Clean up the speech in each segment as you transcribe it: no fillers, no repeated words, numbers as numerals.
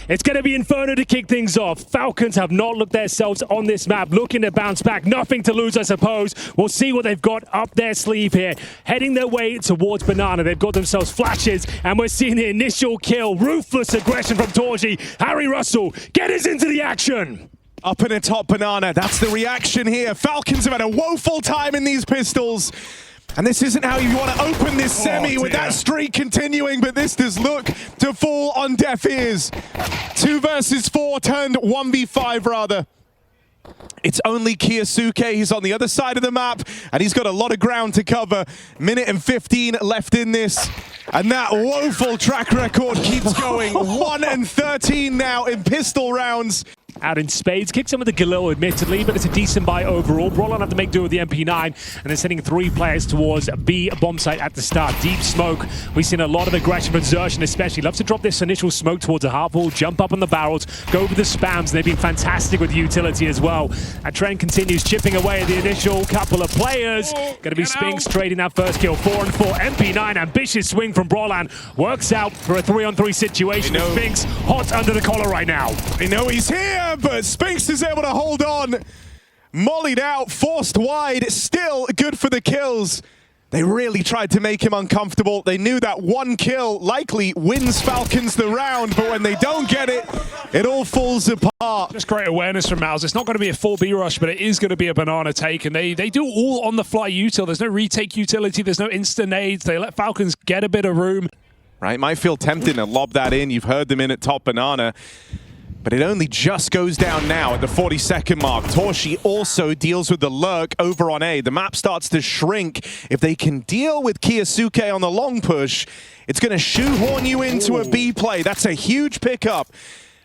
It's going to be Inferno to kick things off. Falcons have not looked themselves on this map, looking to bounce back. Nothing to lose, I suppose. We'll see what they've got up their sleeve here. Heading their way towards Banana. They've got themselves flashes, and we're seeing the initial kill. Ruthless aggression from Torji. Harry Russell, get us into the action. Up in a top Banana. That's the reaction here. Falcons have had a woeful time in these pistols. And this isn't how you want to open this semi with that streak continuing, but this does look to fall on deaf ears. 2 versus 4 turned 1v5 rather. It's only Kiyasuke. He's on the other side of the map, and he's got a lot of ground to cover. Minute and 15 left in this. And that woeful track record keeps going. 1 and 13 now in pistol rounds. Out in spades, kicks some of the Galil admittedly, but it's a decent buy overall. Brolin have to make do with the MP9, and they're sending 3 players towards B bomb site at the start. Deep smoke. We've seen a lot of aggression from Xerxin especially. Loves to drop this initial smoke towards a half wall, jump up on the barrels, go for the spams. They've been fantastic with utility as well. That trend continues, chipping away at the initial couple of players. Gonna be Spinks trading that first kill. 4 and 4. MP9, ambitious swing from Brolan. Works out for a 3-on-3 situation. Spinks hot under the collar right now. They know he's here, but Spinks is able to hold on. Mollied out, forced wide, still good for the kills. They really tried to make him uncomfortable. They knew that 1 kill likely wins Falcons the round, but when they don't get it, it all falls apart. Just great awareness from MOUZ. It's not going to be a full B rush, but it is going to be a Banana take, and they do all on the fly util. There's no retake utility, there's no instant nades. They let Falcons get a bit of room. Right, might feel tempting to lob that in. You've heard them in at top Banana. But it only just goes down now at the 42nd mark. Torshi also deals with the lurk over on A. The map starts to shrink. If they can deal with Kiyasuke on the long push, it's going to shoehorn you into a B play. That's a huge pickup.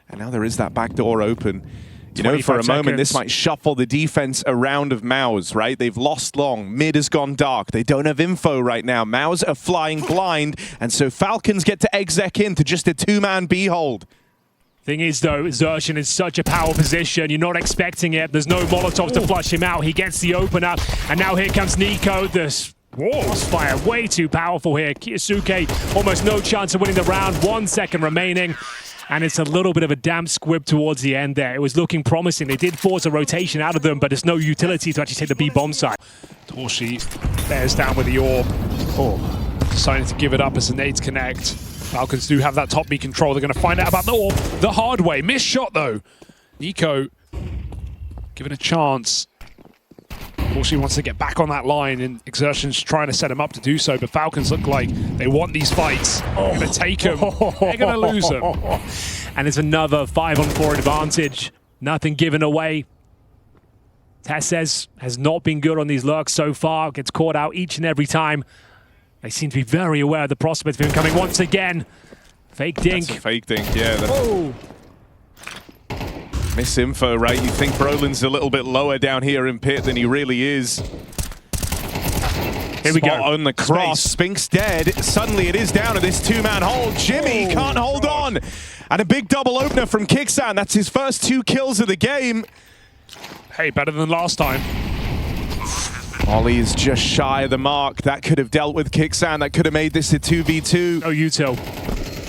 And now there is that back door open. You know, for a moment, this might shuffle the defense around of MOUZ, right? They've lost long. Mid has gone dark. They don't have info right now. MOUZ are flying blind. And so Falcons get to exec into just a 2-man B hold. Thing is, though, Xerxin is such a power position. You're not expecting it. There's no Molotovs to flush him out. He gets the opener. And now here comes Nico. This crossfire way too powerful here. Kiyasuke, almost no chance of winning the round. 1 second remaining. And it's a little bit of a damp squib towards the end there. It was looking promising. They did force a rotation out of them, but there's no utility to actually take the B bomb side. Torshi bears down with the orb. Deciding to give it up as the nades connect. Falcons do have that top B control. They're going to find out about the orb the hard way. Missed shot, though. Nico given a chance. Torshi wants to get back on that line, and Xerxin's trying to set him up to do so, but Falcons look like they want these fights. They're going to take them. They're going to lose them. And it's another 5-on-4 advantage. Nothing given away. Tesses has not been good on these lurks so far. Gets caught out each and every time. They seem to be very aware of the prospect of him coming once again. Fake dink. That's a fake dink, yeah. Misinfo, right? You think Brolin's a little bit lower down here in pit than he really is. Here we go. On the cross. Spinks dead. Suddenly it is down to this 2-man hold. Jimmy can't hold on. And a big double opener from Kixan. That's his first 2 kills of the game. Hey, better than last time. Ollie is just shy of the mark. That could have dealt with Kixan. That could have made this a 2v2. Oh, util.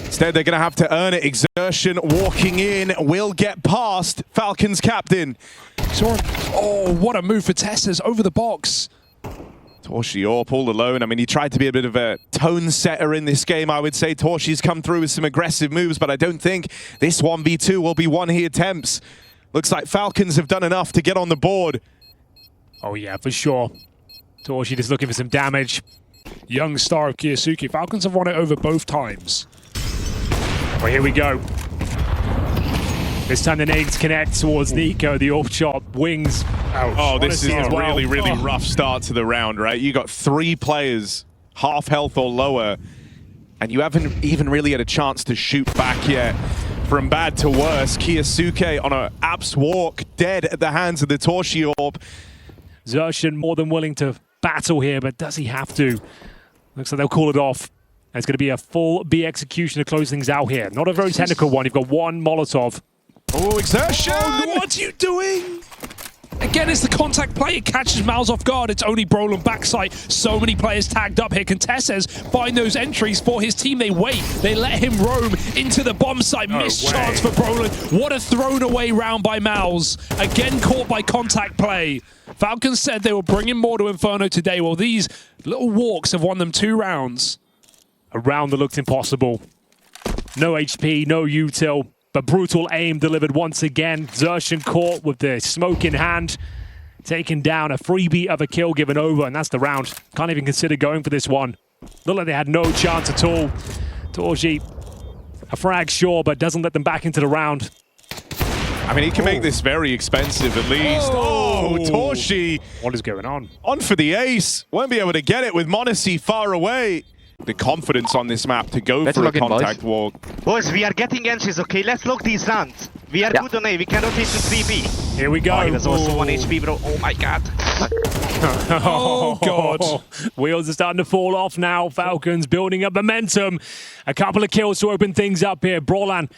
Instead, they're going to have to earn it. Xerxin walking in will get past Falcons captain. Oh, what a move for Testes over the box. Torshi Orp all alone. I mean, he tried to be a bit of a tone setter in this game, I would say. Torshi's come through with some aggressive moves, but I don't think this 1v2 will be one he attempts. Looks like Falcons have done enough to get on the board. Oh, yeah, for sure. Torshi just looking for some damage. Young star of Kiyasuke. Falcons have won it over both times. Well, here we go. This time the nades connect towards Nico. The off shot, wings. Ouch. Oh, this is a really, really rough start to the round, right? You got 3 players, half health or lower, and you haven't even really had a chance to shoot back yet. From bad to worse, Kiyasuke on a Apps walk, dead at the hands of the Torshi Orb. Xerxin more than willing to battle here, but does he have to? Looks like they'll call it off. It's going to be a full B execution to close things out here. Not a very technical one. You've got 1 Molotov. Oh, Xerxin! Oh, what are you doing? Again, it's the contact play. It catches MOUZ off guard. It's only Brolin backside. So many players tagged up here. Contessa's find those entries for his team. They wait. They let him roam into the bomb site. Missed chance for Brolin. What a thrown away round by MOUZ. Again, caught by contact play. Falcons said they were bringing more to Inferno today. Well, these little walks have won them 2 rounds. A round that looked impossible. No HP, no util. But brutal aim delivered once again. Xerxan caught with the smoke in hand. Taken down, a freebie of a kill given over, and that's the round. Can't even consider going for this one. Looked like they had no chance at all. Torji, a frag sure, but doesn't let them back into the round. I mean, he can make this very expensive at least. Oh, Torshi. What is going on? On for the ace. Won't be able to get it with m0NESY far away. The confidence on this map to go for a contact walk. Boys, we are getting entries, okay? Let's lock these rounds. We are good on A, we can rotate to 3B. Here we go. Oh, he was also 1 HP, bro. Oh my god. Oh god. Wheels are starting to fall off now. Falcons building up momentum. A couple of kills to open things up here. Brolin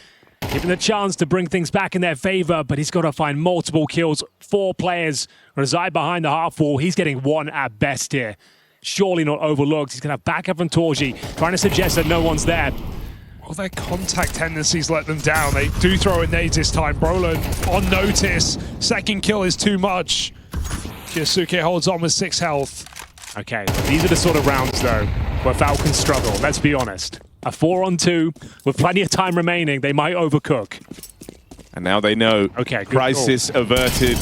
given the chance to bring things back in their favor, but he's got to find multiple kills. 4 players reside behind the half wall. He's getting 1 at best here. Surely not overlooked. He's going to have backup from Torji, trying to suggest that no one's there. Well, their contact tendencies let them down. They do throw in nades this time. Brolin on notice. Second kill is too much. Kyosuke holds on with 6 health. Okay, these are the sort of rounds, though, where Falcons struggle, let's be honest. A 4-on-2, with plenty of time remaining, they might overcook. And now they know. Okay, crisis averted.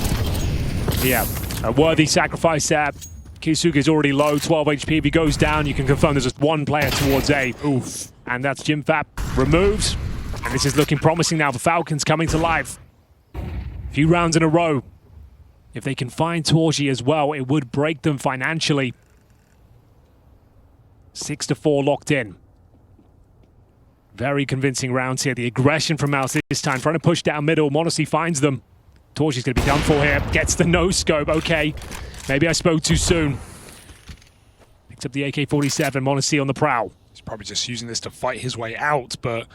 Yeah, a worthy sacrifice there. Kyosuke's already low, 12 HP. If he goes down, you can confirm there's just 1 player towards A. Oof. And that's Jimfap removed. And this is looking promising now for Falcons coming to life. Few rounds in a row. If they can find Torji as well, it would break them financially. 6-4 locked in. Very convincing rounds here. The aggression from MOUZ this time, trying to push down middle. m0NESY finds them. Torji's going to be done for here. Gets the no-scope. Okay. Maybe I spoke too soon. Picks up the AK-47, m0NESY on the prowl. He's probably just using this to fight his way out, but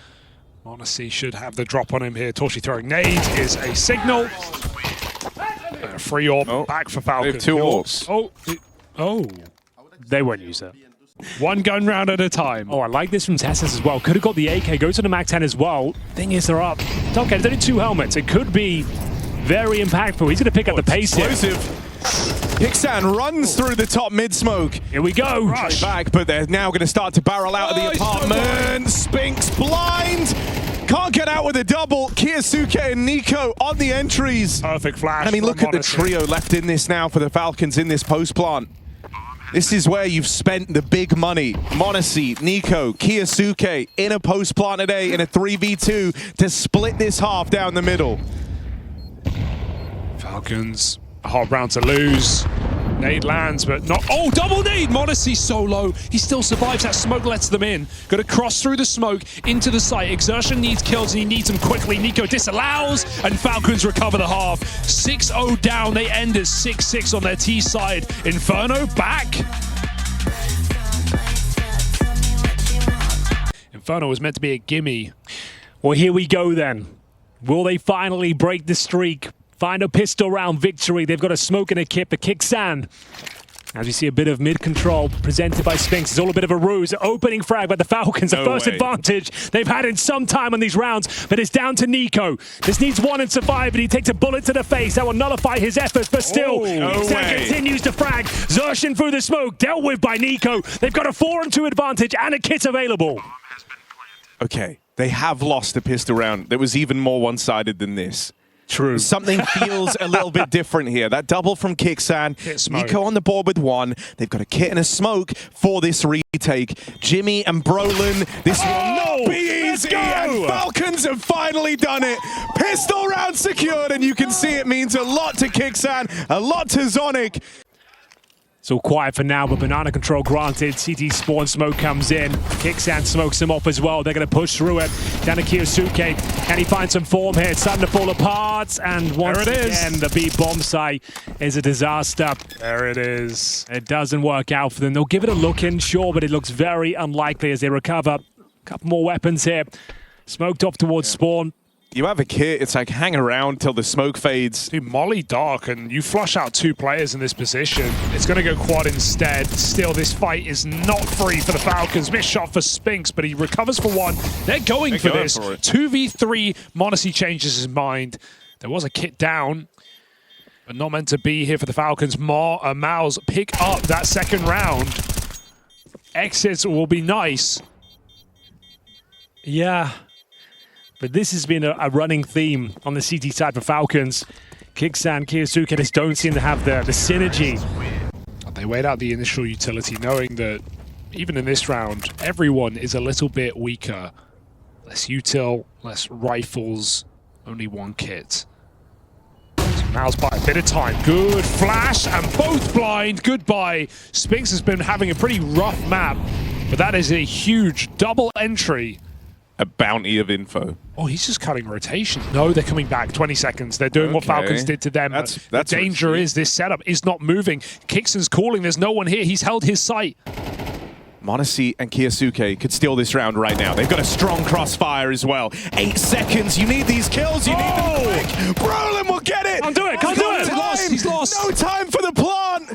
m0NESY should have the drop on him here. Torshi throwing nades is a signal. Free orb back for Falcons. 2 orbs. Oh. They won't use it. 1 gun round at a time. Oh, I like this from Tessus as well. Could have got the AK, goes to the MAC-10 as well. Thing is, they're up. Okay, there's only 2 helmets. It could be very impactful. He's going to pick up the pace here. Kixan runs through the top mid smoke. Here we go. Rush back, but they're now going to start to barrel out of the apartment. Spinks blind. Can't get out with a double. Kyosuke and Nico on the entries. Perfect flash. I mean, look at the trio left in this now for the Falcons in this post plant. This is where you've spent the big money. m0NESY, Nico, Kyosuke in a post plant today in a 3v2 to split this half down the middle. Falcons, a hard round to lose. Nade lands, but not. Oh, double nade! m0NESY so low. He still survives. That smoke lets them in. Got to cross through the smoke into the site. Xerxan needs kills and he needs them quickly. Nico disallows, and Falcons recover the half. 6-0 down. They end at 6-6 on their T side. Inferno back. Inferno was meant to be a gimme. Well, here we go then. Will they finally break the streak? Find a pistol round victory. They've got a smoke and a kit for Kixan. As we see a bit of mid-control presented by Spinks. It's all a bit of a ruse. Opening frag by the Falcons. The first advantage they've had in some time on these rounds. But it's down to Nico. This needs 1 and survive, but he takes a bullet to the face. That will nullify his efforts, but still, Kixan continues to frag. Xerxan through the smoke, dealt with by Nico. They've got a 4-on-2 advantage and a kit available. Okay, they have lost a pistol round that was even more one-sided than this. True. Something feels a little bit different here. That double from Kixan. Nico on the board with 1. They've got a kit and a smoke for this retake. Jimmy and Brolin. This will not be easy. And Falcons have finally done it. Pistol round secured, and you can see it means a lot to Kixan, a lot to Zonic. It's all quiet for now, but banana control granted. CT spawn smoke comes in. Kixan smokes him off as well. They're going to push through it. Down to Kyosuke. Can he find some form here? It's starting to fall apart. And once again, the B bomb site is a disaster. There it is. It doesn't work out for them. They'll give it a look in, sure, but it looks very unlikely as they recover. A couple more weapons here. Smoked off towards spawn. You have a kit, it's like hang around till the smoke fades. Dude, Molly dark, and you flush out 2 players in this position. It's going to go quad instead. Still, this fight is not free for the Falcons. Missed shot for Spinks, but he recovers for 1. They're going for this. 2v3, MOUZ changes his mind. There was a kit down, but not meant to be here for the Falcons. MOUZ pick up that second round. Exits will be nice. Yeah. But this has been a running theme on the CT side for Falcons. Kixan, Kiyosuke just don't seem to have the synergy. They weighed out the initial utility, knowing that even in this round, everyone is a little bit weaker. Less util, less rifles, only 1 kit. So MOUZ by a bit of time. Good flash, and both blind. Goodbye. Spinks has been having a pretty rough map, but that is a huge double entry. A bounty of info. Oh, he's just cutting rotation. No, they're coming back. 20 seconds. They're doing what Falcons did to them. That's the danger is this setup is not moving. Kixan's calling. There's no one here. He's held his sight. MOUZ and Kiyosuke could steal this round right now. They've got a strong crossfire as well. 8 seconds. You need these kills. You need them quick. Brolin will get it. Can't do it. Can't do it. He's lost. No time for the plant.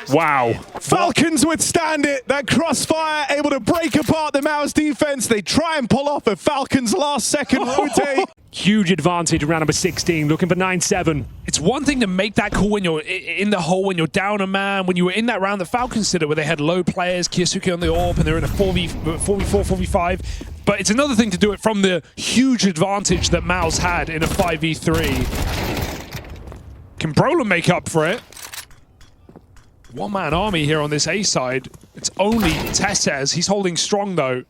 Wow. Falcons withstand it. That crossfire able to break apart the MOUZ defense. They try and pull off a Falcons last second rotate. Huge advantage round number 16, looking for 9-7. It's one thing to make that call when you're in the hole, when you're down a man. When you were in that round, the Falcons did it where they had low players, Kiyosuke on the AWP, and they're in a 4v4, 4v5. But it's another thing to do it from the huge advantage that MOUZ had in a 5v3. Can Brolin make up for it? One-man army here on this A side. It's only Tessez. He's holding strong, though.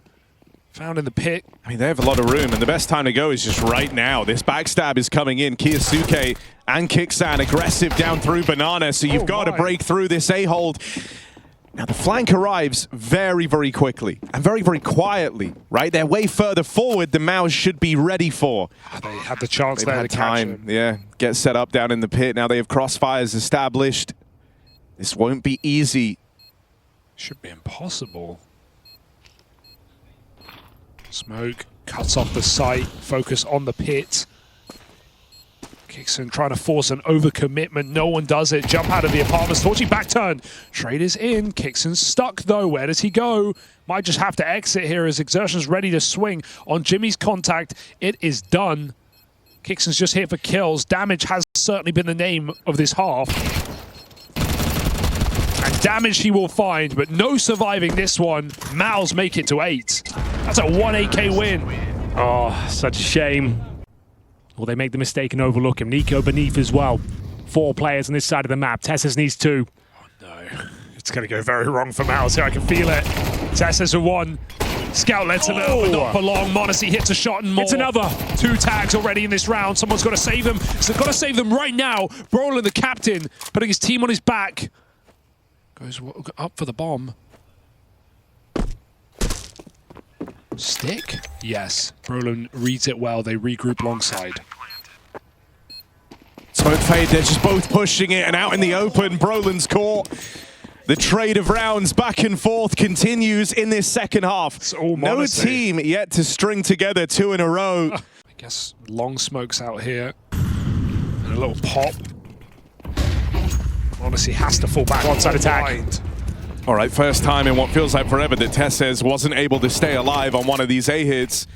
Found in the pit. I mean, they have a lot of room, and the best time to go is just right now. This backstab is coming in. Kiyosuke and Kixan aggressive down through Banana, so you've got to break through this A-hold. Now, the flank arrives very, very quickly and very, very quietly, right? They're way further forward than MOUZ should be ready for. They had the chance there They've to had time, yeah, get set up down in the pit. Now they have crossfires established. This won't be easy. Should be impossible. Smoke cuts off the sight, focus on the pit. Kixan trying to force an overcommitment. No one does it. Jump out of the apartment. Torchy back turn. Trade is in. Kixan's stuck though. Where does he go? Might just have to exit here as Exertion's ready to swing on Jimmy's contact. It is done. Kixan's just here for kills. Damage has certainly been the name of this half. And damage he will find, but no surviving this one. MOUZ make it to 8. That's a 1 AK win. Oh, such a shame. Well, they make the mistake and overlook him. Nico beneath as well. 4 players on this side of the map. Tessez needs 2. Oh, no. It's going to go very wrong for MOUZ here. I can feel it. Tessez with 1. Scout lets him out, but not for long. MOUZ hits a shot and more. It's another. 2 tags already in this round. Someone's got to save them. So got to save them right now. Brolin, the captain, putting his team on his back. Goes up for the bomb. Stick? Yes. Brolin reads it well. They regroup alongside. Smoke fade, they're just both pushing it, and out in the open, Brolin's caught. The trade of rounds back and forth continues in this second half. No team yet to string together 2 in a row. I guess long smokes out here. And a little pop. Honestly, has to fall back. Onside attack. All right, first time in what feels like forever that Tessez wasn't able to stay alive on one of these A-hits.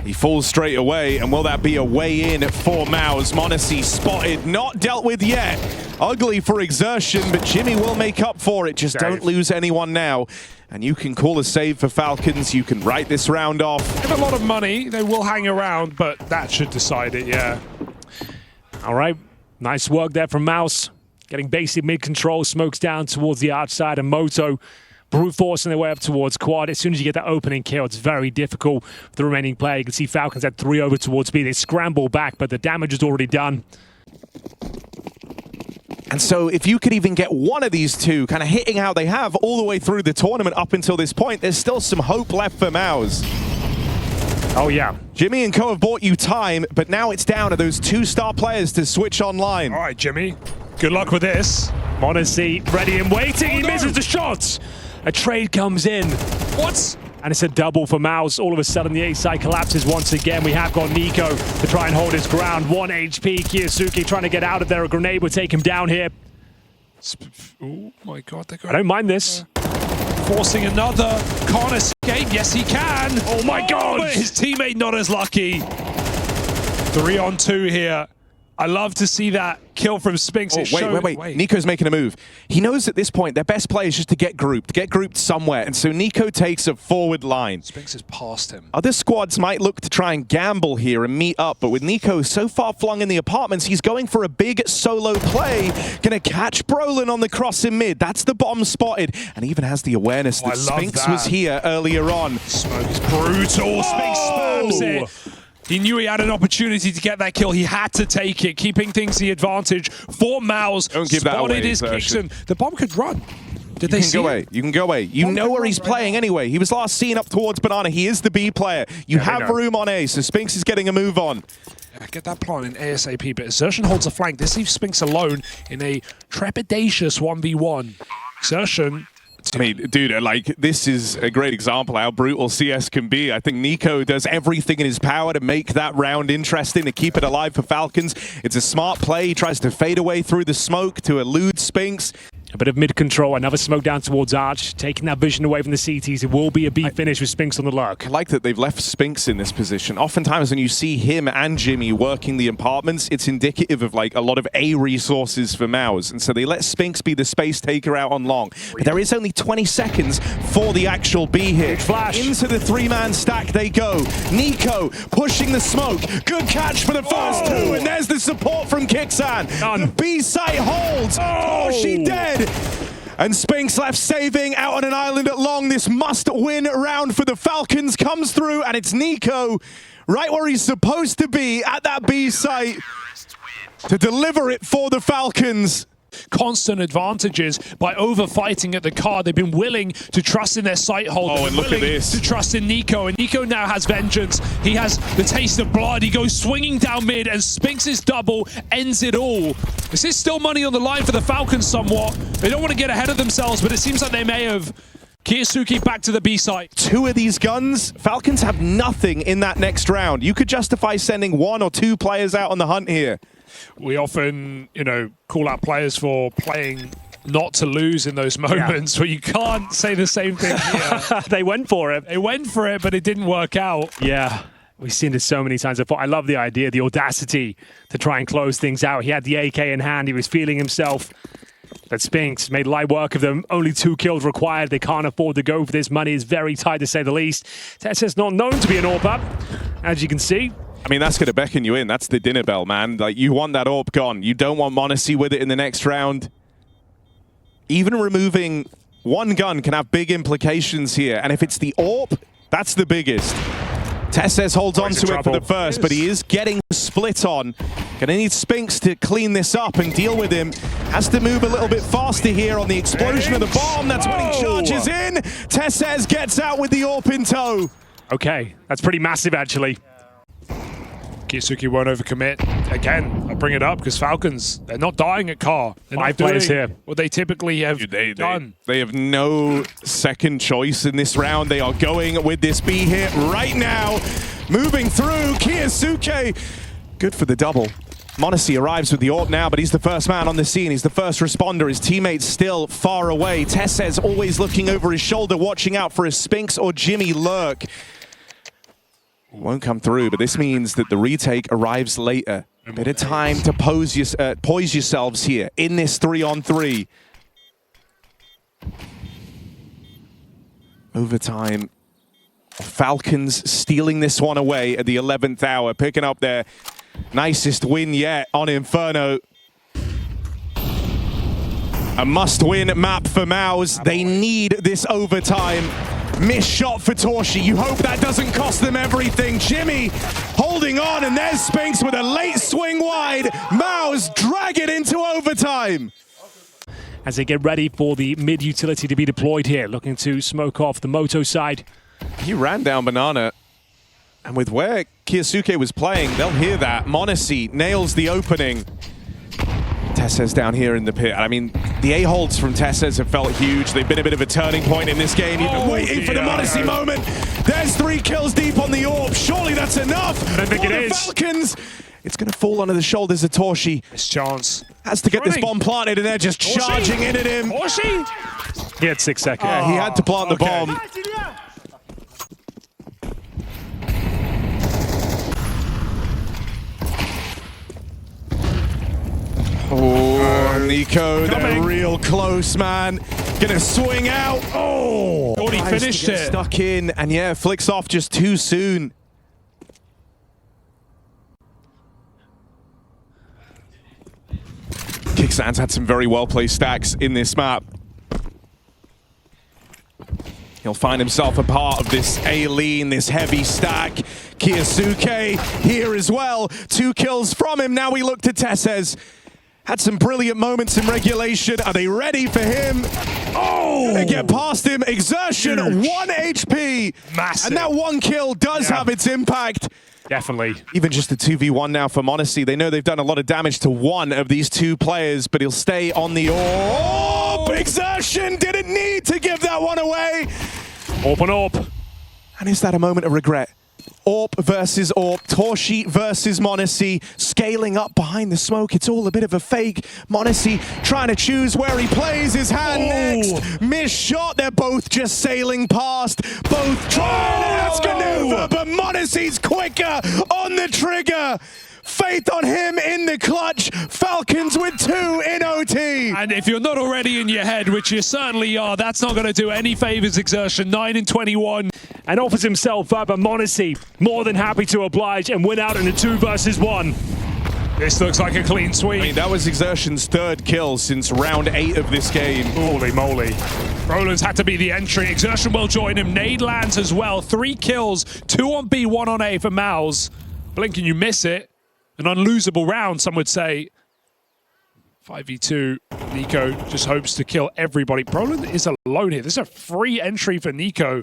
He falls straight away, and will that be a way in for MOUZ? MOUZ spotted, not dealt with yet. Ugly for Exertion, but Jimmy will make up for it. Just don't lose anyone now. And you can call a save for Falcons. You can write this round off. They have a lot of money. They will hang around, but that should decide it, yeah. All right, nice work there from MOUZ. Getting basic mid-control, smokes down towards the outside, and Moto brute forcing their way up towards quad. As soon as you get that opening kill, it's very difficult for the remaining player. You can see Falcons had 3 over towards B. They scramble back, but the damage is already done. And so if you could even get one of these 2 kind of hitting how they have all the way through the tournament up until this point, there's still some hope left for MOUZ. Oh, yeah. Jimmy and co have bought you time, but now it's down to those 2 star players to switch online. All right, Jimmy. Good luck with this. MOUZ ready and waiting. He misses the shots. A trade comes in. What? And it's a double for MOUZ. All of a sudden, the A side collapses once again. We have got Nico to try and hold his ground. 1 HP. Kiyosuke trying to get out of there. A grenade would take him down here. Oh my god, I don't mind this. Forcing another. Can't escape. Yes, he can. Oh my god. But his teammate not as lucky. 3 on 2 here. I love to see that kill from Spinks. Wait. Nico's making a move. He knows at this point their best play is just to get grouped somewhere. And so Nico takes a forward line. Spinks has passed him. Other squads might look to try and gamble here and meet up, but with Nico so far flung in the apartments, he's going for a big solo play. Gonna catch Brolin on the cross in mid. That's the bomb spotted, and even has the awareness that Spinks was here earlier on. Smoke is brutal. Spinks spams it. He knew he had an opportunity to get that kill. He had to take it, keeping things the advantage for MOUZ. Don't give that away, his Kickson. The bomb could run. Did they see it? You can go away. You know where he's playing anyway. He was last seen up towards Banana. He is the B player. You have room on A, so Spinks is getting a move on. Yeah, get that plant in ASAP, but Xertion holds a flank. This leaves Spinks alone in a trepidatious 1v1. Xertion... I mean, dude, like, this is a great example how brutal CS can be. I think Nico does everything in his power to make that round interesting, to keep it alive for Falcons. It's a smart play. He tries to fade away through the smoke to elude Spinks. A bit of mid-control, another smoke down towards Arch, taking that vision away from the CTs. It will be a B finish with Spinks on the lurk. I like that they've left Spinks in this position. Oftentimes when you see him and Jimmy working the apartments, it's indicative of like a lot of A resources for MOUZ. And so they let Spinks be the space taker out on long. But there is only 20 seconds for the actual B hit. Flash. Into the 3-man stack they go. Nico pushing the smoke. Good catch for the first 2. And there's the support from Kixan. The B site holds. Oh, she dead. And Spinks left saving out on an island at long. This must-win round for the Falcons comes through, and it's Nico right where he's supposed to be at that B site to deliver it for the Falcons. Constant advantages by over-fighting at the car. They've been willing to trust in their sight hold. Oh, and look at this. To trust in Nico. And Nico now has vengeance. He has the taste of blood. He goes swinging down mid, and Spinks' double ends it all. This is still money on the line for the Falcons somewhat. They don't want to get ahead of themselves, but it seems like they may have. Kiyosuke back to the B site. 2 of these guns, Falcons have nothing in that next round. You could justify sending 1 or 2 players out on the hunt here. We often, call out players for playing not to lose in those moments where you can't say the same thing here. They went for it. They went for it, but it didn't work out. Yeah. We've seen this so many times before. I love the idea, the audacity to try and close things out. He had the AK in hand. He was feeling himself. But Spinks made light work of them. Only 2 kills required. They can't afford to go for this. Money is very tight, to say the least. Tessa's not known to be an AWP, as you can see. I mean, that's going to beckon you in. That's the dinner bell, man. Like, you want that AWP gone. You don't want MOUZ with it in the next round. Even removing 1 gun can have big implications here. And if it's the AWP, that's the biggest. Tesses holds on to it for the first, but he is getting split on. Gonna need Spinks to clean this up and deal with him. Has to move a little bit faster here on the explosion of the bomb. That's when he charges in. Tesses gets out with the AWP in tow. Okay, that's pretty massive, actually. Kiyosuke won't overcommit. Again, I'll bring it up because Falcons, they're not dying at car. They're 5 players here. What they typically have done. They have no second choice in this round. They are going with this B hit right now. Moving through, Kiyosuke. Good for the double. MOUZ arrives with the AWP now, but he's the first man on the scene. He's the first responder. His teammates still far away. Tesses always looking over his shoulder, watching out for a Spinks or Jimmy lurk. Won't come through, but this means that the retake arrives later. A bit of time to poise yourselves here in this 3-on-3. Overtime. Falcons stealing this one away at the 11th hour, picking up their nicest win yet on Inferno. A must-win map for MOUZ. They need this overtime. Missed shot for Torshi. You hope that doesn't cost them everything. Jimmy holding on, and there's Spinks with a late swing wide. MOUZ drag it into overtime. As they get ready for the mid utility to be deployed here, looking to smoke off the Moto side. He ran down Banana, and with where Kiyosuke was playing, they'll hear that. MOUZ nails the opening. Tesses down here in the pit. I mean, The A-holds from Tessez have felt huge. They've been a bit of a turning point in this game. You've been waiting for the MOUZ moment. There's 3 kills deep on the AWP. Surely that's enough. I don't think for it the is. Falcons. It's going to fall onto the shoulders of Torshi. This chance. Has to get this bomb planted, and they're just charging in at him. He had 6 seconds. Yeah, he had to plant the bomb. Oh, Nico, they're real close, man. Gonna swing out. Oh, Already finished it. Stuck in, and yeah, flicks off just too soon. Kicksands had some very well-placed stacks in this map. He'll find himself a part of this A-lean, this heavy stack. Kiyasuke here as well. 2 kills from him. Now we look to Tessez. Had some brilliant moments in regulation. Are they ready for him? Oh! Gonna get past him. Exertion, huge. 1 HP. Massive. And that 1 kill does have its impact. Definitely. Even just a 2v1 now for MOUZ. They know they've done a lot of damage to one of these 2 players, but he'll stay on the AWP. Exertion didn't need to give that one away. Open up. And is that a moment of regret? AWP versus AWP, Torshi versus MOUZ, scaling up behind the smoke. It's all a bit of a fake. MOUZ trying to choose where he plays his hand next. Missed shot, they're both just sailing past. Both trying to maneuver, but MOUZ's quicker on the trigger. Faith on him in the clutch. Falcons with 2 in OT. And if you're not already in your head, which you certainly are, that's not going to do any favors, Exertion. 9 and 21. And offers himself up, but MOUZ more than happy to oblige and win out in a 2 versus 1. This looks like a clean sweep. I mean, that was Exertion's 3rd kill since round 8 of this game. Holy moly. Roland's had to be the entry. Exertion will join him. Nade lands as well. 3 kills, 2 on B, 1 on A for MOUZ. Blink and you miss it. An unlosable round, some would say. 5v2. Nico just hopes to kill everybody. Roland is alone here. This is a free entry for Nico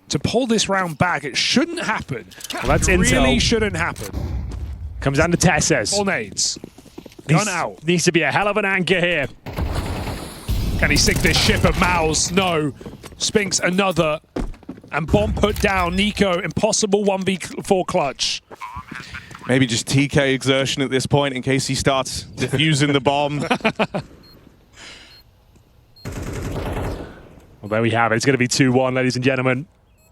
to pull this round back. It shouldn't happen. Well, that's it intel. Really shouldn't happen. Comes down to Tessez. 4 nades. Gun out. Needs to be a hell of an anchor here. Can he sink this ship of MOUZ? No. Spinks another. And bomb put down. Nico, impossible 1v4 clutch. Maybe just TK Exertion at this point in case he starts defusing the bomb. Well, there we have it. It's going to be 2-1, ladies and gentlemen.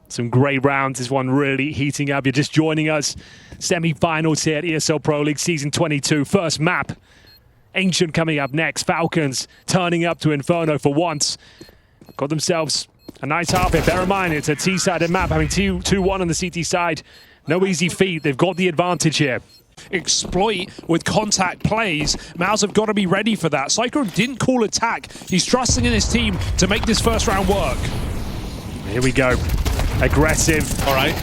Some great rounds. This one really heating up. You're just joining us. Semi-finals here at ESL Pro League Season 22. First map. Ancient coming up next. Falcons turning up to Inferno for once. Got themselves a nice half here. Bear in mind, it's a T-sided map, having 2-1 on the CT side. No easy feat. They've got the advantage here. Exploit with contact plays. MOUZ have got to be ready for that. Cyclone didn't call attack. He's trusting in his team to make this first round work. Here we go. Aggressive. All right.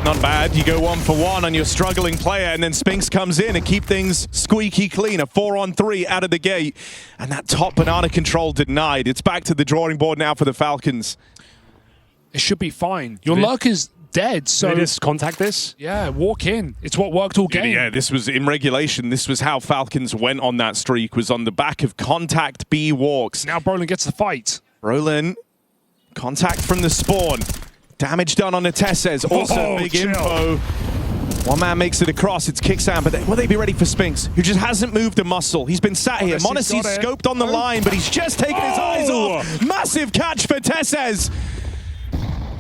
Not bad. You go 1 for 1 on your struggling player, and then Spinks comes in and keep things squeaky clean. A 4-on-3 out of the gate. And that top banana control denied. It's back to the drawing board now for the Falcons. It should be fine. Your luck is dead, so they just contact this. Yeah, walk in. It's what worked all game. Yeah, this was in regulation. This was how Falcons went on that streak, was on the back of contact B walks. Now Brolin gets the fight. Brolin, contact from the spawn. Damage done on the Tessez. Also big info. One man makes it across. It's Kicksan, but will they be ready for Spinks, who just hasn't moved a muscle? He's been sat here. MOUZ scoped on the line, but he's just taken his eyes off. Massive catch for Tessez.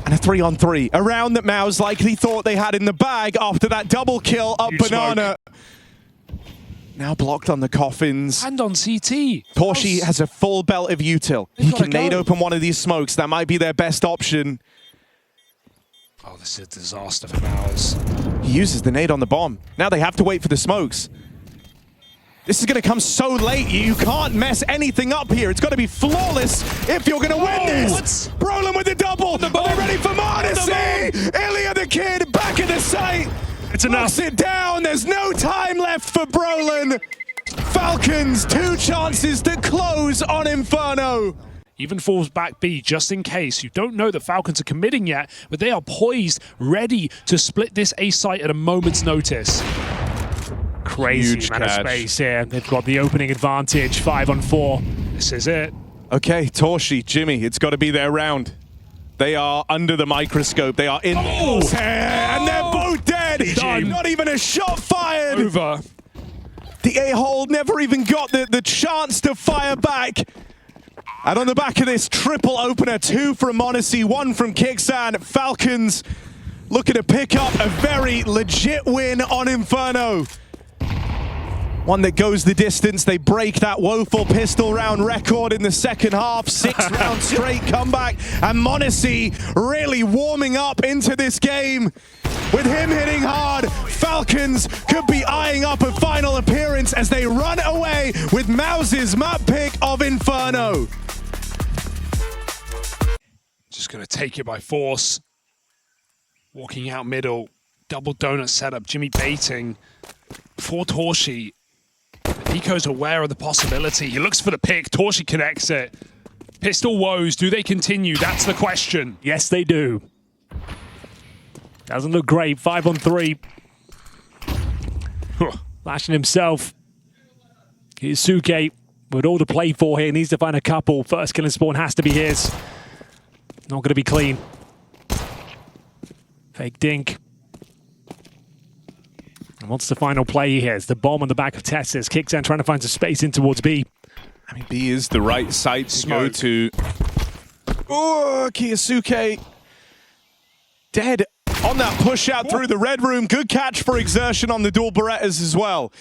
And a 3-on-3. A round that MOUZ likely thought they had in the bag after that double kill up banana. Now blocked on the coffins. And on CT. Torshi has a full belt of util. He can nade open one of these smokes. That might be their best option. Oh, this is a disaster for MOUZ. He uses the nade on the bomb. Now they have to wait for the smokes. This is going to come so late. You can't mess anything up here. It's got to be flawless if you're going to win this. Brolin with the double. Are they ready for MOUZ? Ilya the Kid back in the site. It's enough. Knocks it down. There's no time left for Brolin. Falcons, 2 chances to close on Inferno. Even falls back B just in case. You don't know the Falcons are committing yet, but they are poised, ready to split this A site at a moment's notice. Crazy amount of space here. They've got the opening advantage, 5-on-4. This is it. Okay, Torshi, Jimmy, it's got to be their round. They are under the microscope. They are in and they're both dead. Done. Not even a shot fired. Over. The A-hole never even got the chance to fire back. And on the back of this triple opener, 2 from MOUZ, 1 from Kixan, Falcons looking to pick up a very legit win on Inferno. One that goes the distance. They break that woeful pistol round record in the second half. 6 round straight comeback. And MOUZ really warming up into this game. With him hitting hard, Falcons could be eyeing up a final appearance as they run away with MOUZ's map pick of Inferno. Just going to take it by force. Walking out middle. Double donut setup. Jimmy baiting for Torshi. Nico's aware of the possibility. He looks for the pick. Torshi connects it. Pistol woes. Do they continue? That's the question. Yes, they do. Doesn't look great. 5 on 3. Flashing himself. Here's Suke with all to play for here. Needs to find a couple. First killing spawn has to be his. Not going to be clean. Fake dink. And what's the final play here? It's the bomb on the back of Tessus. Kixan trying to find some space in towards B. I mean, B is the right site to go to. Oh, Kiyosuke dead on that push out through the red room. Good catch for Exertion on the dual Berettas as well.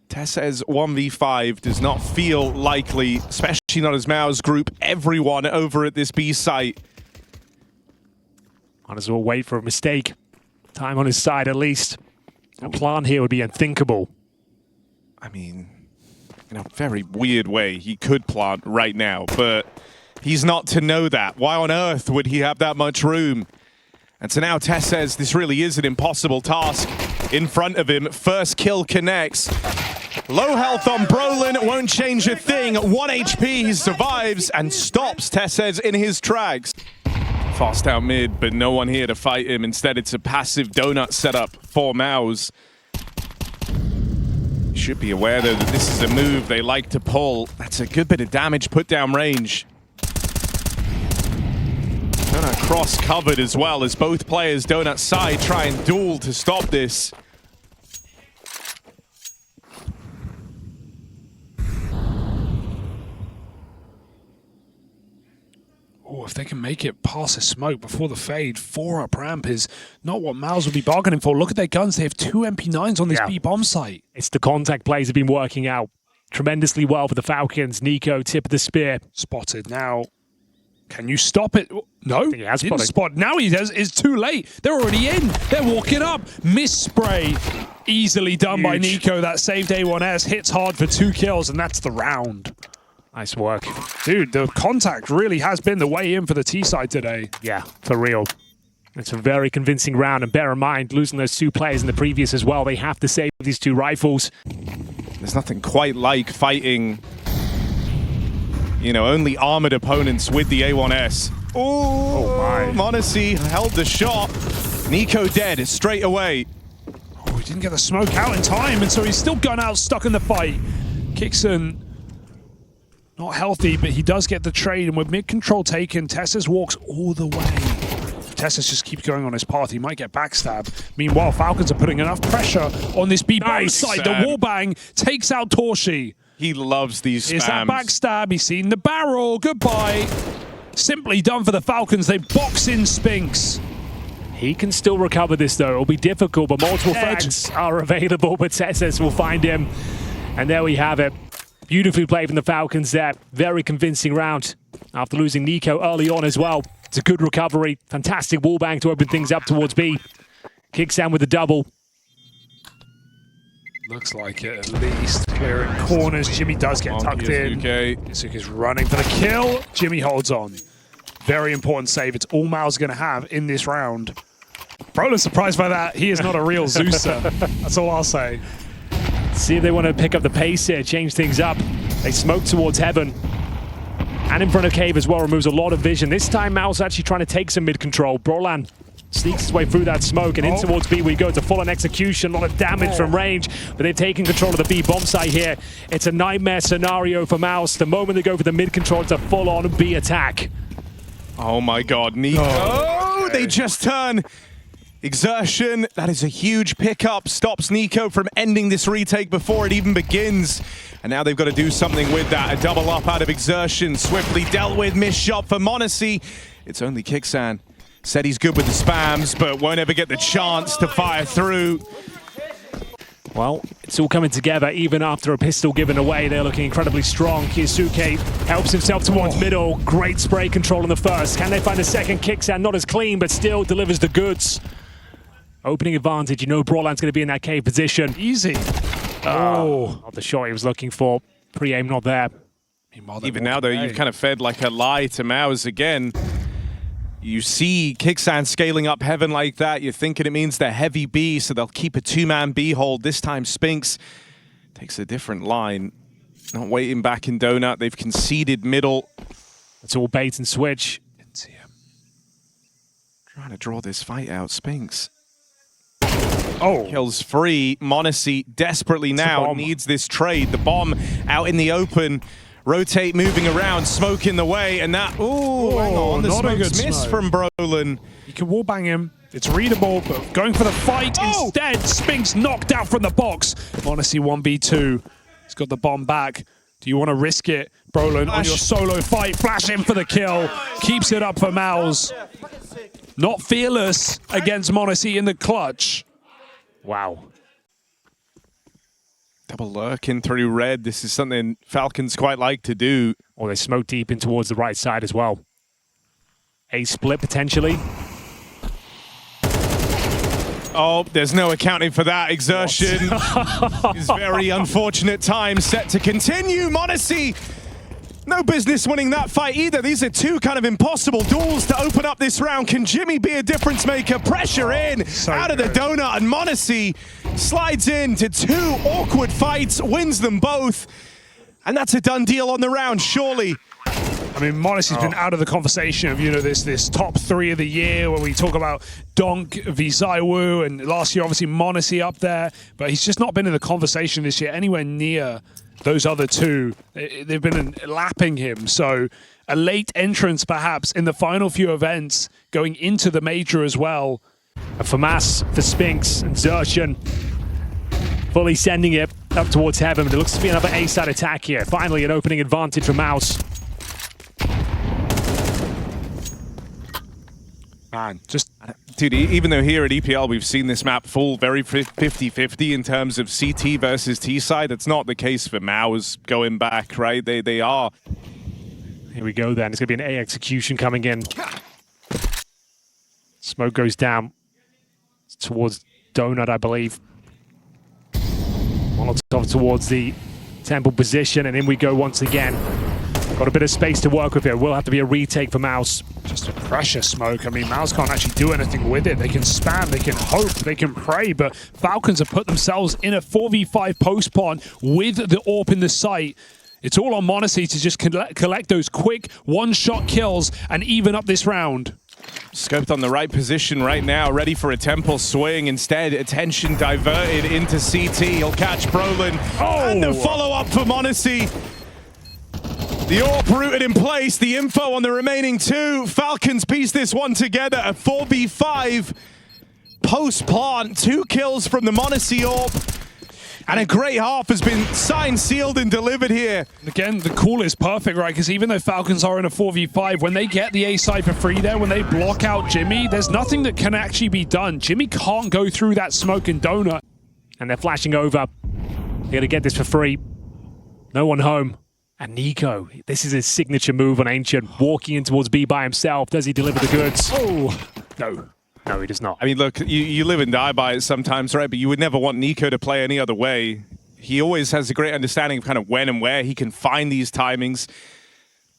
Tessus 1v5 does not feel likely, especially not as MOUZ group everyone over at this B site. Might as well wait for a mistake. Time on his side at least. A plan here would be unthinkable. I mean, in a very weird way, he could plant right now, but he's not to know that. Why on earth would he have that much room? And so now Tess says this really is an impossible task in front of him. First kill connects. Low health on Brolin, won't change a thing. 1 HP, he survives and stops Tess says in his tracks. Fast out mid, but no one here to fight him. Instead, it's a passive donut setup for MOUZ. You should be aware, though, that this is a move they like to pull. That's a good bit of damage put down range. Donut cross covered as well as both players donut side try and duel to stop this. Oh, if they can make it past the smoke before the fade, 4 up ramp is not what MOUZ would be bargaining for. Look at their guns. They have 2 MP9s on this B bomb site. It's the contact plays have been working out tremendously well for the Falcons. Nico, tip of the spear. Spotted now. Can you stop it? No, he has didn't spot. Now he does. It's too late. They're already in. They're walking up. Miss spray. Easily done by Nico. That saved A1S. Hits hard for 2 kills, and that's the round. Nice work. Dude, the contact really has been the way in for the T side today. Yeah, for real. It's a very convincing round, and bear in mind, losing those 2 players in the previous as well, they have to save these 2 rifles. There's nothing quite like fighting, you know, only armored opponents with the A1S. Oh my. MOUZ held the shot. Nico dead straight away. Oh, he didn't get the smoke out in time, and so he's still gun out, stuck in the fight. Kixan, not healthy, but he does get the trade, and with mid-control taken, Tessus walks all the way. If Tessus just keeps going on his path, he might get backstabbed. Meanwhile, Falcons are putting enough pressure on this B bomb site. The wallbang takes out Torshi. He loves these spams. Is that backstab? He's seen the barrel. Goodbye. Simply done for the Falcons. They box in Spinks. He can still recover this, though. It'll be difficult, but multiple frags are available, but Tessus will find him. And there we have it. Beautifully played from the Falcons there. Very convincing round after losing Nico early on as well. It's a good recovery. Fantastic wallbang to open things up towards B. Kixan with the double. Looks like it, at least. Clearing corners. Jimmy does get tucked in. Yasuke's running for the kill. Jimmy holds on. Very important save. It's all MOUZ going to have in this round. Brolin's surprised by that. He is not a real Zeuser. That's all I'll say. See if they want to pick up the pace here, change things up. They smoke towards heaven. And in front of cave as well, removes a lot of vision. This time, MOUZ actually trying to take some mid-control. Brolan sneaks his way through that smoke and in towards B we go. It's a full-on execution, a lot of damage from range, but they've taken control of the B bomb site here. It's a nightmare scenario for MOUZ. The moment they go for the mid control, it's a full-on B attack. Oh my god, Nico. Oh, they just turn. Exertion, that is a huge pickup, stops Nico from ending this retake before it even begins. And now they've got to do something with that. A double up out of Exertion, swiftly dealt with, missed shot for m0NESY. It's only Kixan. Said he's good with the spams, but won't ever get the chance to fire through. Well, it's all coming together even after a pistol given away. They're looking incredibly strong. Kiyasuke helps himself towards middle. Great spray control in the first. Can they find a second? Kixan not as clean, but still delivers the goods. Opening advantage. You know Brawlland's going to be in that cave position. Easy. Oh, not the shot he was looking for. Pre-aim not there. Even now, though, you've kind of fed like a lie to MOUZ again. You see Kixan scaling up heaven like that. You're thinking it means they're heavy B, so they'll keep a two-man B hold. This time, Spinks takes a different line. Not waiting back in Donut. They've conceded middle. It's all bait and switch. Trying to draw this fight out, Spinks. Oh, Kills free. m0NESY desperately now needs this trade. The bomb out in the open. Rotate moving around, smoke in the way, and that, ooh, hang on, the smoke's missed from Brolin. You can wallbang him, it's readable, but going for the fight instead, Spinks knocked out from the box. m0NESY 1v2, he's got the bomb back. Do you want to risk it, Brolin, on your solo fight? Flash in for the kill, keeps it up for MOUZ. Not fearless against m0NESY in the clutch. wow. Double lurking through red. This is something Falcons quite like to do. Or they smoke deep in towards the right side as well. A split potentially. Oh, there's no accounting for that. Exertion is very unfortunate time set to continue. m0NESY, no business winning that fight either. These are two kind of impossible duels to open up this round. Can Jimmy be a difference maker? Pressure in, out of the donut, and m0NESY slides into two awkward fights, wins them both. And that's a done deal on the round, surely. I mean, m0NESY's been out of the conversation of, you know, this top three of the year where we talk about Donk v ZywOo, and last year, obviously, m0NESY up there, but he's just not been in the conversation this year anywhere near those other two. They've been lapping him, so a late entrance perhaps in the final few events going into the major as well. And for Mass, for Spinks and Xertion, fully sending it up towards heaven, but it looks to be another A-side attack here. Finally, an opening advantage for MOUZ. Man, just... Dude, even though here at EPL we've seen this map full very 50-50 in terms of CT versus T-side, it's not the case for MOUZ going back, right? They are. Here we go then. It's going to be an A execution coming in. Smoke goes down towards Donut, I believe. Molotov towards the temple position, and in we go once again. Got a bit of space to work with here. Will have to be a retake for MOUZ. Just a pressure smoke. I mean, MOUZ can't actually do anything with it. They can spam, they can hope, they can pray, but Falcons have put themselves in a 4v5 post-pon with the AWP in the site. It's all on m0NESY to just collect those quick one-shot kills and even up this round. Scoped on the right position right now, ready for a temple swing. Instead, attention diverted into CT. He'll catch Brolin. And the follow-up for m0NESY. The AWP rooted in place, the info on the remaining two. Falcons piece this one together, a 4v5 post-plant. 2 kills from the m0NESY AWP. And a great half has been signed, sealed, and delivered here. Again, the call is perfect, right? Because even though Falcons are in a 4v5, when they get the A side for free there, when they block out Jimmy, there's nothing that can actually be done. Jimmy can't go through that smoke and donut. And they're flashing over. They're going to get this for free. No one home. And Nico, this is his signature move on Ancient, walking in towards B by himself. Does he deliver the goods? Oh, no. No, he does not. I mean, look, you live and die by it sometimes, right? But you would never want Nico to play any other way. He always has a great understanding of kind of when and where he can find these timings.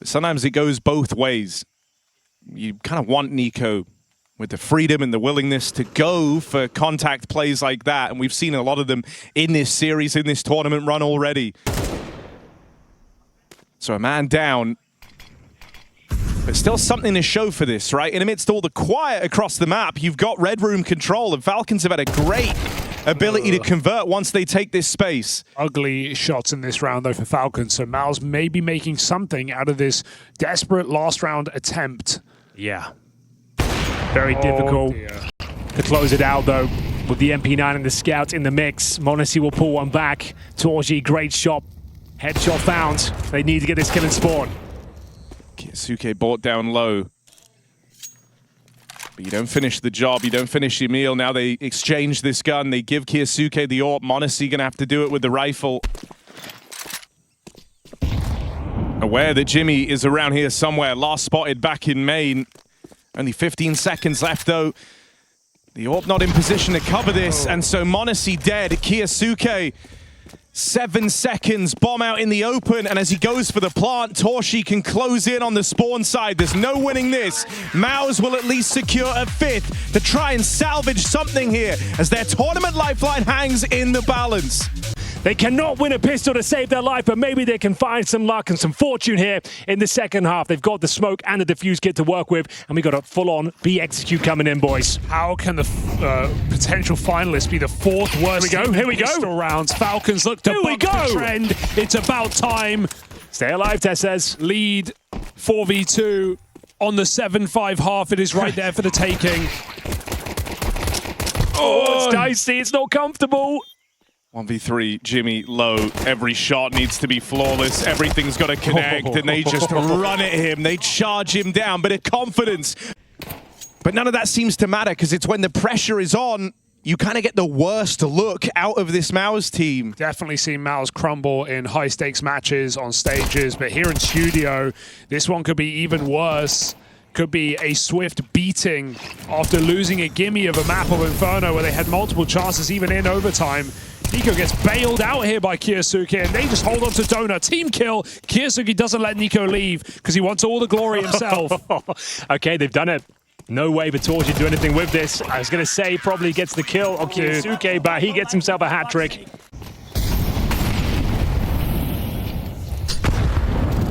But sometimes it goes both ways. You kind of want Nico with the freedom and the willingness to go for contact plays like that. And we've seen a lot of them in this series, in this tournament run already. So a man down. But still something to show for this, right? In amidst all the quiet across the map, you've got Red Room control, and Falcons have had a great ability to convert once they take this space. Ugly shots in this round, though, for Falcons. So MOUZ may be making something out of this desperate last round attempt. Yeah. Very difficult to close it out, though. With the MP9 and the Scout in the mix, m0NESY will pull one back. Torji, great shot. Headshot found. They need to get this kill and spawn. Kiyasuke bought down low. But you don't finish the job, you don't finish your meal. Now they exchange this gun, they give Kiyasuke the AWP. m0NESY gonna have to do it with the rifle. Aware that Jimmy is around here somewhere, last spotted back in main. Only 15 seconds left though. The AWP not in position to cover this, and so m0NESY dead. Kiyasuke, 7 seconds, bomb out in the open, and as he goes for the plant, Torshi can close in on the spawn side. There's no winning this. MOUZ will at least secure a 5th to try and salvage something here as their tournament lifeline hangs in the balance. They cannot win a pistol to save their life, but maybe they can find some luck and some fortune here in the second half. They've got the smoke and the defuse kit to work with, and we got a full-on B execute coming in, boys. How can the potential finalists be the 4th worst Here we go. pistol rounds? Falcons look to buck the trend. It's about time. Stay alive, Tess says. Lead 4v2 on the 7-5 half. It is right there for the taking. Oh, it's dicey. It's not comfortable. 1v3, Jimmy low. Every shot needs to be flawless. Everything's got to connect, and they just run at him. They charge him down, but a confidence. But none of that seems to matter, because it's when the pressure is on, you kind of get the worst look out of this MOUZ team. Definitely seen MOUZ crumble in high-stakes matches on stages, but here in studio, this one could be even worse. Could be a swift beating after losing a gimme of a map of Inferno where they had multiple chances, even in overtime. NiKo gets bailed out here by Kiyasuke, and they just hold on to Donut. Team kill. Kiyasuke doesn't let NiKo leave because he wants all the glory himself. Okay, they've done it. No way for Torji to do anything with this. I was going to say probably gets the kill on Kiyasuke, but he gets himself a hat trick.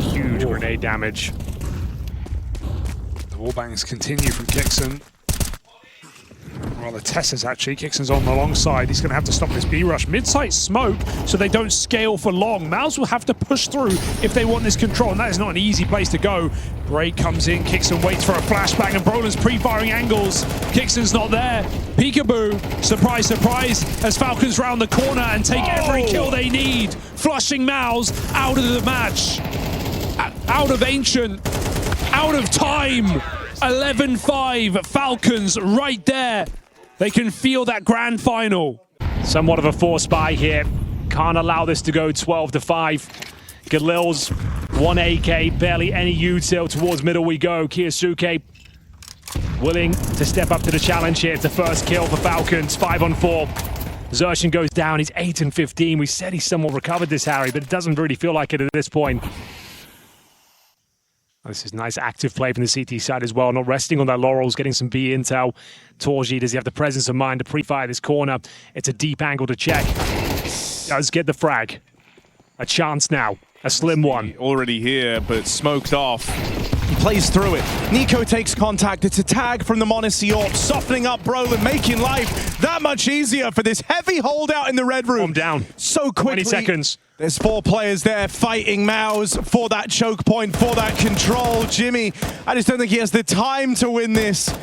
Huge grenade damage. The wallbangs continue from Kixon. Rather Tessa's actually. Kixon's on the long side. He's going to have to stop this B-rush. Mid-site smoke so they don't scale for long. MOUZ will have to push through if they want this control, and that is not an easy place to go. Break comes in. Kixon waits for a flashbang, and Brolin's pre-firing angles. Kixon's not there. Peekaboo. Surprise, surprise, as Falcons round the corner and take every kill they need. Flushing MOUZ out of the match. Out of Ancient. Out of time. 11-5, Falcons right there. They can feel that grand final. Somewhat of a forced buy here. Can't allow this to go 12-5. Galil's 1 AK, barely any util. Towards middle we go. Kiyasuke willing to step up to the challenge here. It's the first kill for Falcons, 5 on 4. Zershin goes down, he's 8 and 15. We said he somewhat recovered this, Harry, but it doesn't really feel like it at this point. This is nice active play from the CT side as well, not resting on their laurels, getting some B intel. Torji, does he have the presence of mind to pre-fire this corner? It's a deep angle to check. Does get the frag. A chance now, a slim one. Already here, but smoked off. He plays through it. NiKo takes contact. It's a tag from the m0NESY AWP, softening up Brolin, making life that much easier for this heavy holdout in the red room. Down. So quickly. 20 seconds. There's 4 players there fighting MOUZ for that choke point, for that control. Jimmy, I just don't think he has the time to win this.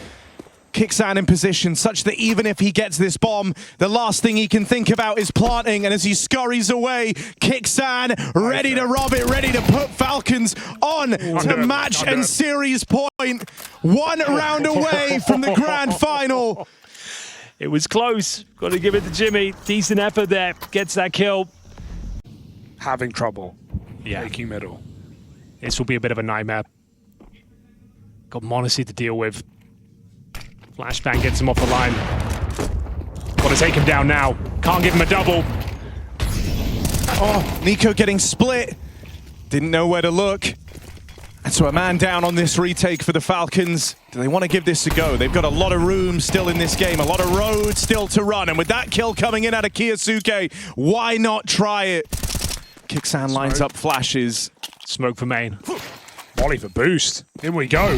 Kixan in position such that even if he gets this bomb, the last thing he can think about is planting. And as he scurries away, Kixan ready to rob it, ready to put Falcons on to match and series point. 1 round away from the grand final. It was close. Got to give it to Jimmy. Decent effort there. Gets that kill. Having trouble making middle. This will be a bit of a nightmare. Got m0NESY to deal with. Flashbang gets him off the line. Got to take him down now. Can't give him a double. Oh, NiKo getting split. Didn't know where to look. And so a man down on this retake for the Falcons. Do they want to give this a go? They've got a lot of room still in this game, a lot of road still to run. And with that kill coming in out of Kiyasuke, why not try it? Kixan lines up flashes. Smoke for main. Molly for boost. In we go.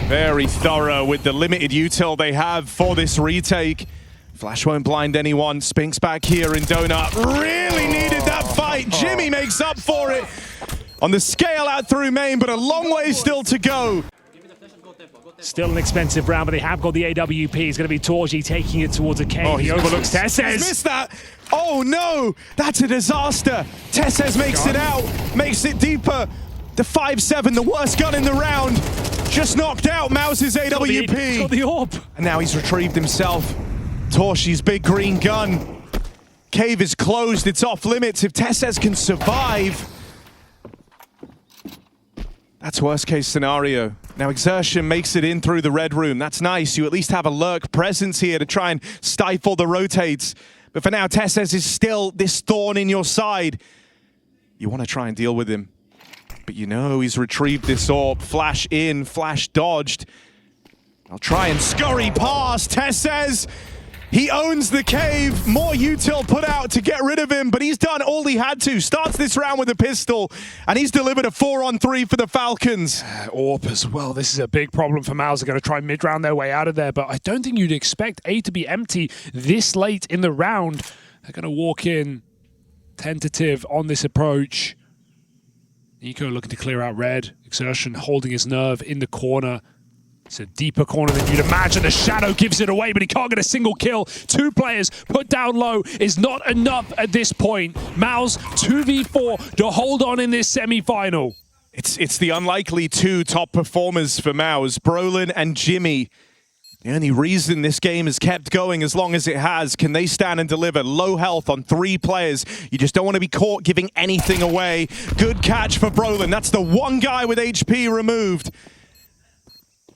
Very thorough with the limited util they have for this retake. Flash won't blind anyone. Spinks back here in Donut. Really needed that fight. Jimmy makes up for it on the scale out through main, but a long way still to go. Still an expensive round, but they have got the AWP. It's going to be Torji taking it towards a cave. He overlooks Tesses. He's missed that. Oh no, that's a disaster. Tesses makes it out, makes it deeper. The 5-7, the worst gun in the round, just knocked out MOUZ's AWP. He's got the AWP. And now he's retrieved himself. Torshi's big green gun. Cave is closed, it's off limits. If Tesses can survive, that's worst case scenario. Now Exertion makes it in through the red room. That's nice. You at least have a lurk presence here to try and stifle the rotates. But for now, Tesses is still this thorn in your side. You want to try and deal with him. But you know he's retrieved this AWP. Flash in, flash dodged. I'll try and scurry past. Tesses, he owns the cave. More util put out to get rid of him, but he's done all he had to. Starts this round with a pistol, and he's delivered a 4-on-3 for the Falcons. AWP as well. This is a big problem for MOUZ. They're going to try mid-round their way out of there, but I don't think you'd expect A to be empty this late in the round. They're going to walk in tentative on this approach. Nico looking to clear out red. Exertion holding his nerve in the corner. It's a deeper corner than you'd imagine. The shadow gives it away, but he can't get a single kill. 2 players put down low is not enough at this point. MOUZ 2v4 to hold on in this semi-final. It's the unlikely 2 top performers for MOUZ, Brolin and Jimmy. The only reason this game has kept going as long as it has, can they stand and deliver? Low health on 3 players. You just don't want to be caught giving anything away. Good catch for Brolin. That's the one guy with HP removed.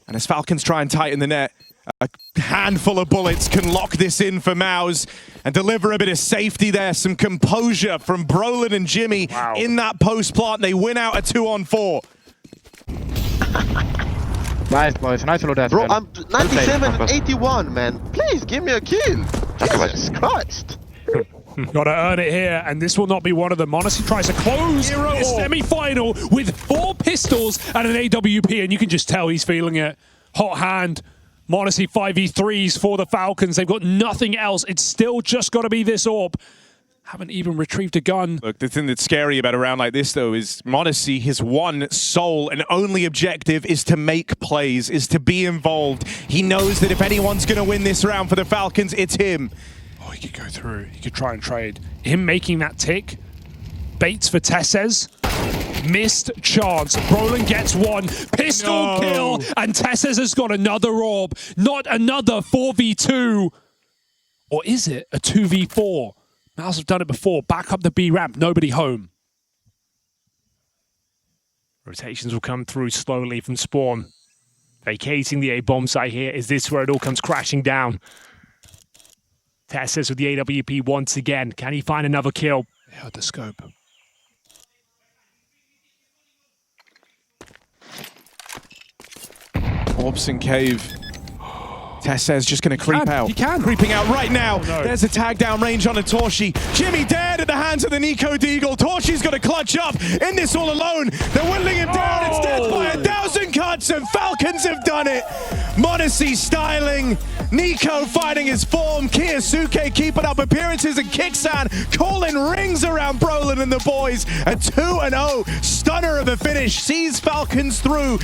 And as Falcons try and tighten the net, a handful of bullets can lock this in for MOUZ and deliver a bit of safety there. Some composure from Brolin and Jimmy in that post plant. They win out a 2-on-4. Nice, boys. Nice load. Bro, I'm 97-81, man. Please give me a kill. Jesus Christ. Got to earn it here, and this will not be one of them. m0NESY tries to close his semi-final with 4 pistols and an AWP, and you can just tell he's feeling it. Hot hand. m0NESY 5v3s for the Falcons. They've got nothing else. It's still just got to be this AWP. Haven't even retrieved a gun. Look, the thing that's scary about a round like this, though, is m0NESY, his one sole and only objective is to make plays, is to be involved. He knows that if anyone's going to win this round for the Falcons, it's him. Oh, he could go through. He could try and trade. Him making that tick. Baits for Tesses. Missed chance. Brolin gets 1. Pistol kill. And Tesses has got another AWP. Not another 4v2. Or is it a 2v4? MOUZ have done it before. Back up the B ramp. Nobody home. Rotations will come through slowly from spawn. Vacating the A bomb site here. Is this where it all comes crashing down? Tesses with the AWP once again. Can he find another kill? He heard the scope. Orbs in cave. Tesses just going to creep out. He can. Creeping out right now. Oh, no. There's a tag down range on a Torshi. Jimmy dead at the hands of the Nico Deagle. Torshi's got to clutch up in this all alone. They're whittling him down. It's death by 1,000 cuts, and Falcons have done it. m0NESY styling. Nico fighting his form. Kiyosuke keeping up appearances, and Kixan calling rings around Brolin and the boys. A 2-0 stunner of a finish sees Falcons through.